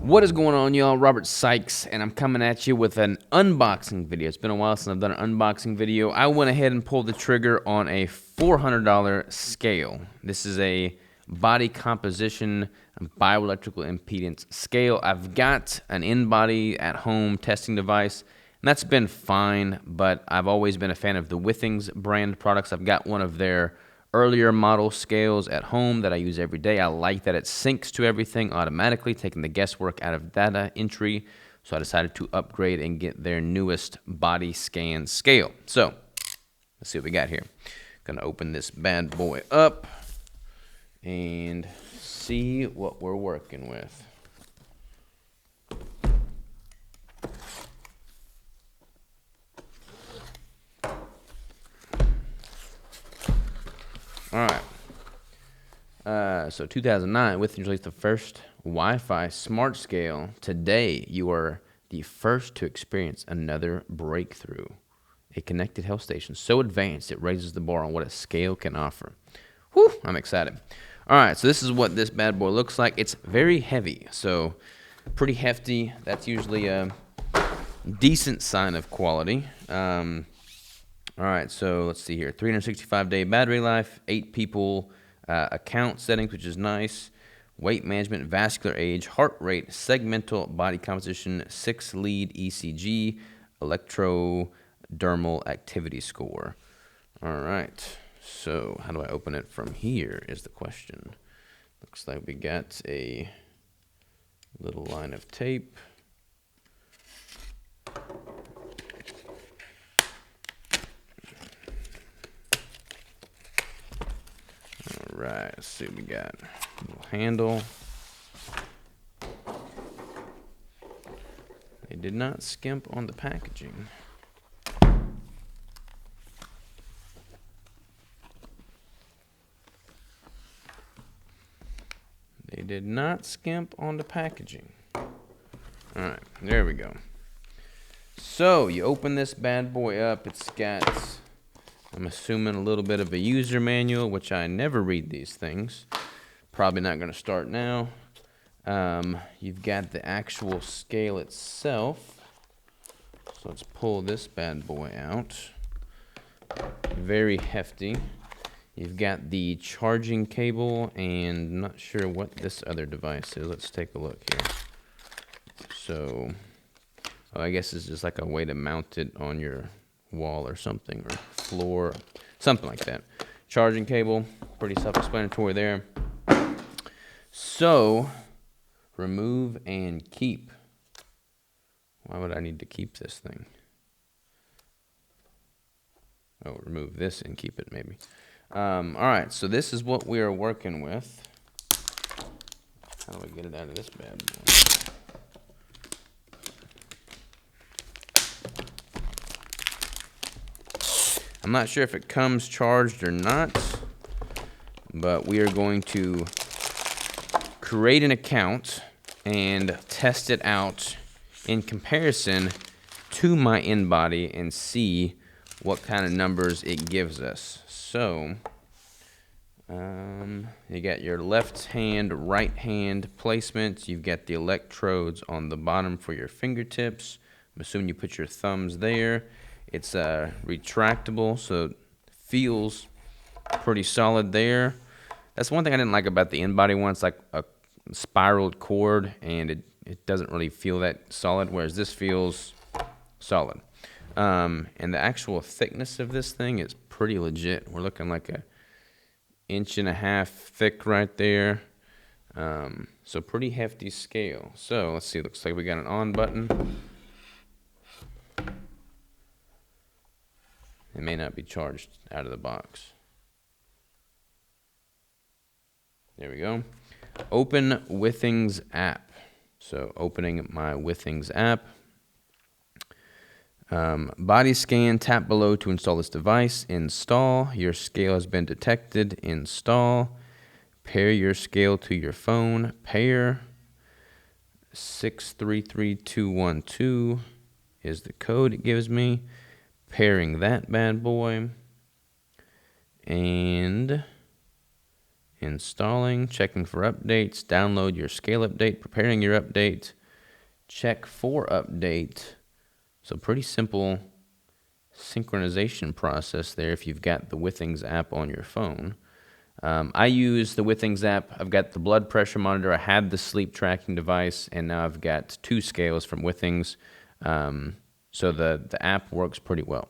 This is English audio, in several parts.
What is going on, y'all? Robert Sykes, and I'm coming at you with an unboxing video. It's been a while since I've done an unboxing video. I went ahead and pulled the trigger on a $400 scale. This is a body composition bioelectrical impedance scale. I've got an Inbody at home testing device, and that's been fine, but I've always been a fan of the Withings brand products. I've got one of their earlier model scales at home that I use every day. I like that it syncs to everything automatically, taking the guesswork out of data entry. So I decided to upgrade and get their newest body scan scale. So let's see what we got here. Gonna open this bad boy up and see what we're working with. All right. So 2009, Withings released the first Wi-Fi smart scale. Today, you are the first to experience another breakthrough. A connected health station so advanced it raises the bar on what a scale can offer. Whew, I'm excited. All right, so this is what this bad boy looks like. It's very heavy, so pretty hefty. That's usually a decent sign of quality. All right, so let's see here. 365-day battery life, 8 people account settings, which is nice. Weight management, vascular age, heart rate, segmental body composition, 6-lead ECG, electrodermal activity score. All right, so how do I open it from here is the question. Looks like we got a little line of tape. Right, let's see what we got. A little handle. They did not skimp on the packaging. They did not skimp on the packaging. All right, there we go. So you open this bad boy up. It's got, I'm assuming, a little bit of a user manual, which I never read these things. Probably not going to start now. You've got the actual scale itself. So let's pull this bad boy out. Very hefty. You've got the charging cable, and I'm not sure what this other device is. Let's take a look here. So, I guess it's just like a way to mount it on your wall or something, or floor, something like that. Charging cable, pretty self-explanatory there. So, remove and keep. Why would I need to keep this thing? Oh, remove this and keep it maybe. All right, so this is what we are working with. How do I get it out of this bad boy? I'm not sure if it comes charged or not, but we are going to create an account and test it out in comparison to my Inbody and see what kind of numbers it gives us. So, you got your left hand, right hand placement. You've got the electrodes on the bottom for your fingertips. I'm assuming you put your thumbs there. It's retractable, so it feels pretty solid there. That's one thing I didn't like about the Inbody one. It's like a spiraled cord, and it doesn't really feel that solid, whereas this feels solid. And the actual thickness of this thing is pretty legit. We're looking like a 1.5 inch thick right there. So pretty hefty scale. So let's see, looks like we got an on button. It may not be charged out of the box. There we go. Open Withings app. So opening my Withings app. Body scan, tap below to install this device. Install. Your scale has been detected. Install. Pair your scale to your phone. Pair. 633212. is the code it gives me. Pairing that bad boy. And installing, checking for updates, download your scale update, preparing your update, check for update. So pretty simple synchronization process there if you've got the Withings app on your phone. I use the Withings app. I've got the blood pressure monitor. I had the sleep tracking device, and now I've got 2 scales from Withings. So the app works pretty well.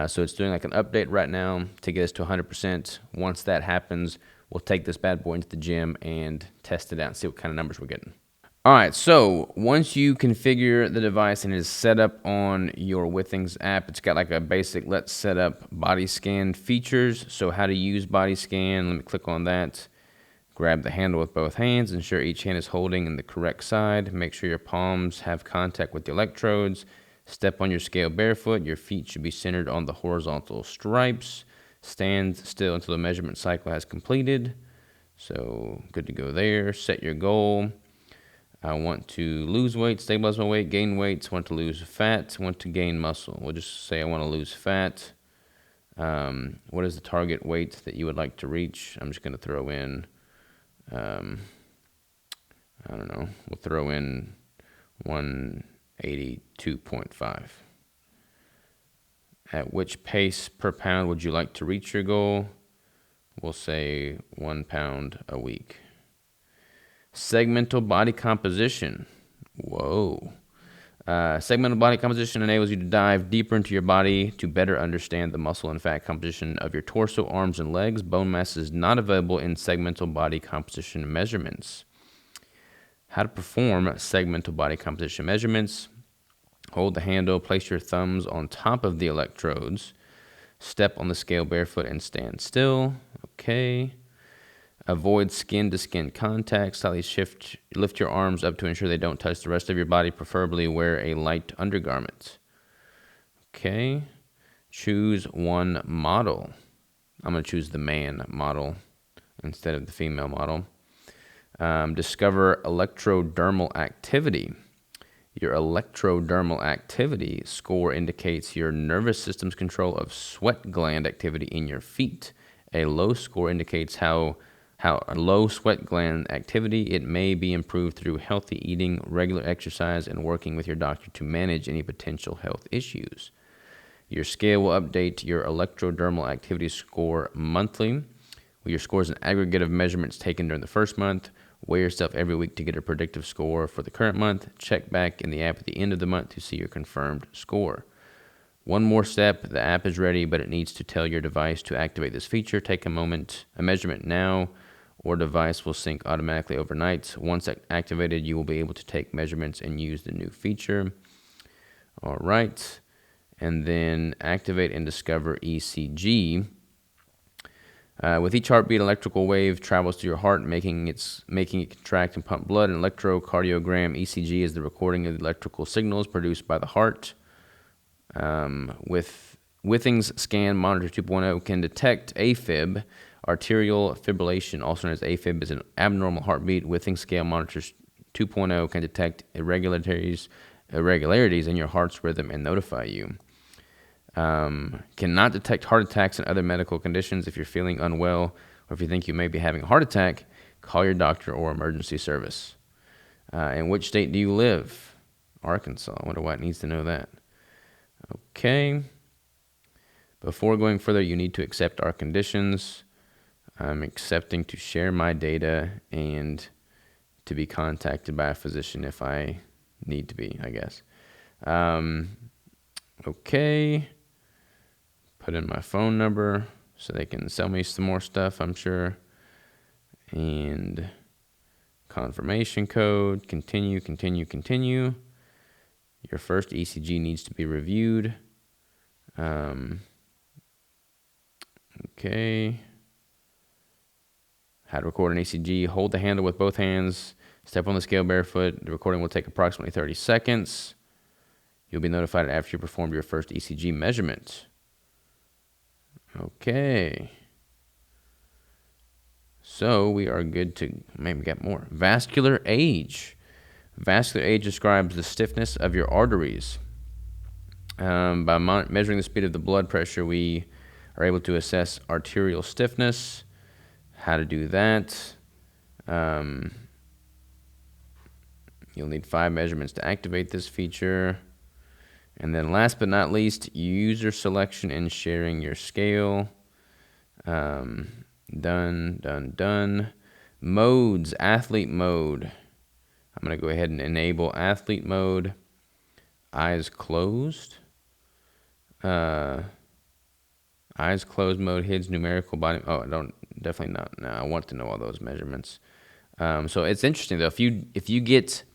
So it's doing like an update right now to get us to 100%. Once that happens, we'll take this bad boy into the gym and test it out and see what kind of numbers we're getting. All right, so once you configure the device and it is set up on your Withings app, it's got like a basic let's set up body scan features. So how to use body scan, let me click on that. Grab the handle with both hands, ensure each hand is holding in the correct side. Make sure your palms have contact with the electrodes. Step on your scale barefoot. Your feet should be centered on the horizontal stripes. Stand still until the measurement cycle has completed. So good to go there. Set your goal. I want to lose weight, stabilize my weight, gain weight. I want to lose fat. I want to gain muscle. We'll just say I want to lose fat. What is the target weight that you would like to reach? I'm just going to throw in, I don't know, we'll throw in 182.5. At which pace per pound would you like to reach your goal? We'll say 1 pound a week. Segmental body composition. Whoa. Segmental body composition enables you to dive deeper into your body to better understand the muscle and fat composition of your torso, arms, and legs. Bone mass is not available in segmental body composition measurements. How to perform segmental body composition measurements. Hold the handle, place your thumbs on top of the electrodes. Step on the scale barefoot and stand still. Okay. Avoid skin-to-skin contact. Slightly lift your arms up to ensure they don't touch the rest of your body. Preferably wear a light undergarment. Okay. Choose one model. I'm going to choose the man model instead of the female model. Discover electrodermal activity. Your electrodermal activity score indicates your nervous system's control of sweat gland activity in your feet. A low score indicates how a low sweat gland activity. It may be improved through healthy eating, regular exercise, and working with your doctor to manage any potential health issues. Your scale will update your electrodermal activity score monthly. Your score is an aggregate of measurements taken during the first month. Weigh yourself every week to get a predictive score for the current month. Check back in the app at the end of the month to see your confirmed score. One more step. The app is ready, but it needs to tell your device to activate this feature. Take a measurement now, or device will sync automatically overnight. Once activated, you will be able to take measurements and use the new feature. All right. And then activate and discover ECG. With each heartbeat, electrical wave travels to your heart, making it contract and pump blood. An electrocardiogram, ECG, is the recording of the electrical signals produced by the heart. With Withings Scan Monitor 2.0 can detect AFib, arterial fibrillation, also known as AFib, is an abnormal heartbeat. Withings Scale Monitor 2.0 can detect irregularities in your heart's rhythm and notify you. Cannot detect heart attacks and other medical conditions. If you're feeling unwell or if you think you may be having a heart attack, call your doctor or emergency service. In which state do you live? Arkansas. I wonder why it needs to know that. Okay. Before going further, you need to accept our conditions. I'm accepting to share my data and to be contacted by a physician if I need to be, I guess. Okay. Put in my phone number so they can sell me some more stuff, I'm sure. And confirmation code, continue. Your first ECG needs to be reviewed. Okay. How to record an ECG. Hold the handle with both hands. Step on the scale barefoot. The recording will take approximately 30 seconds. You'll be notified after you performed your first ECG measurement. Okay. So we are good to maybe get more. Vascular age. Vascular age describes the stiffness of your arteries. By measuring the speed of the blood pressure, we are able to assess arterial stiffness. How to do that? You'll need 5 measurements to activate this feature. And then last but not least, user selection and sharing your scale. Done. Modes, athlete mode. I'm going to go ahead and enable athlete mode. Eyes closed. Eyes closed mode, HIDS, numerical body. Oh, definitely not. No, I want to know all those measurements. So it's interesting though. If you get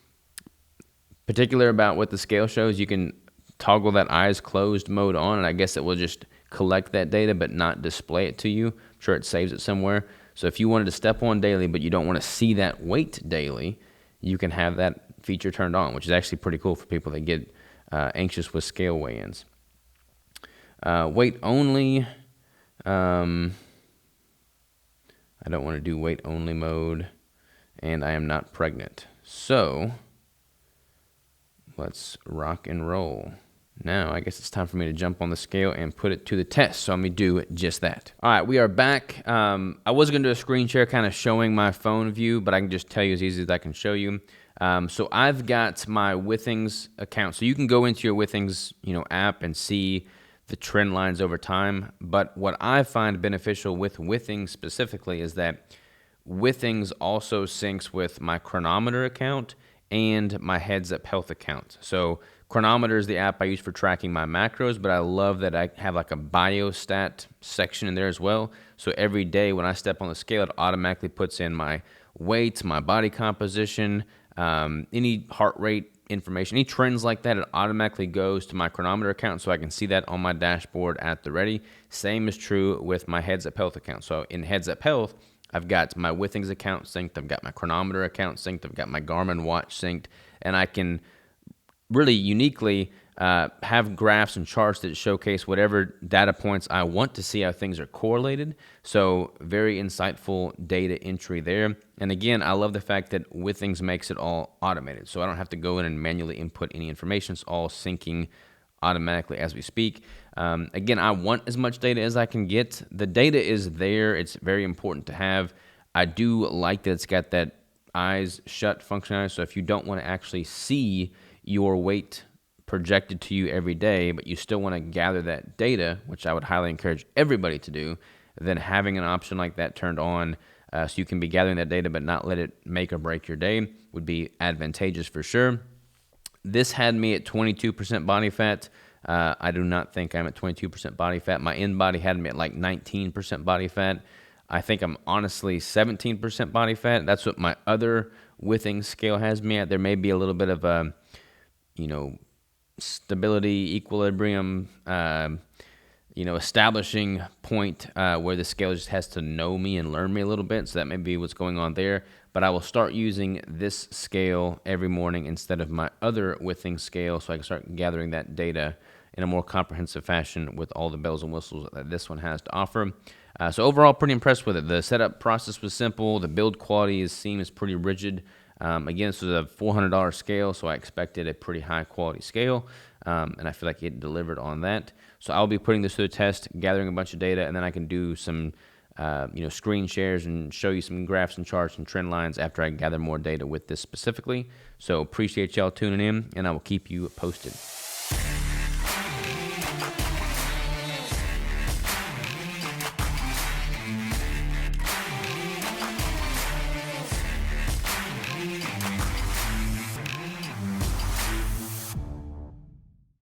particular about what the scale shows, you can toggle that eyes closed mode on, and I guess it will just collect that data but not display it to you. I'm sure it saves it somewhere. So if you wanted to step on daily but you don't want to see that weight daily, you can have that feature turned on, which is actually pretty cool for people that get anxious with scale weigh-ins. Weight only. I don't want to do weight only mode, and I am not pregnant. So let's rock and roll. Now, I guess it's time for me to jump on the scale and put it to the test. So let me do just that. All right, we are back. I was going to do a screen share kind of showing my phone view, but I can just tell you as easy as I can show you. So I've got my Withings account. So you can go into your Withings, app and see the trend lines over time. But what I find beneficial with Withings specifically is that Withings also syncs with my chronometer account and my Heads Up Health account. So Chronometer is the app I use for tracking my macros, but I love that I have like a biostat section in there as well. So every day when I step on the scale, it automatically puts in my weight, my body composition, any heart rate information, any trends like that, it automatically goes to my chronometer account so I can see that on my dashboard at the ready. Same is true with my Heads Up Health account. So in Heads Up Health, I've got my Withings account synced, I've got my chronometer account synced, I've got my Garmin watch synced, and I can really uniquely have graphs and charts that showcase whatever data points I want to see how things are correlated. So very insightful data entry there. And again, I love the fact that Withings makes it all automated. So I don't have to go in and manually input any information. It's all syncing automatically as we speak. Again, I want as much data as I can get. The data is there. It's very important to have. I do like that it's got that eyes shut functionality. So if you don't want to actually see your weight projected to you every day, but you still want to gather that data, which I would highly encourage everybody to do, then having an option like that turned on so you can be gathering that data but not let it make or break your day would be advantageous for sure. This had me at 22% body fat. I do not think I'm at 22% body fat. My Inbody had me at like 19% body fat. I think I'm honestly 17% body fat. That's what my other Withings scale has me at. There may be a little bit of a stability, equilibrium, establishing point where the scale just has to know me and learn me a little bit. So that may be what's going on there. But I will start using this scale every morning instead of my other Withings scale so I can start gathering that data in a more comprehensive fashion with all the bells and whistles that this one has to offer. So overall, pretty impressed with it. The setup process was simple. The build quality seems pretty rigid. Again, this was a $400 scale, so I expected a pretty high quality scale, and I feel like it delivered on that. So I'll be putting this to the test, gathering a bunch of data, and then I can do some screen shares and show you some graphs and charts and trend lines after I gather more data with this specifically. So appreciate y'all tuning in, and I will keep you posted.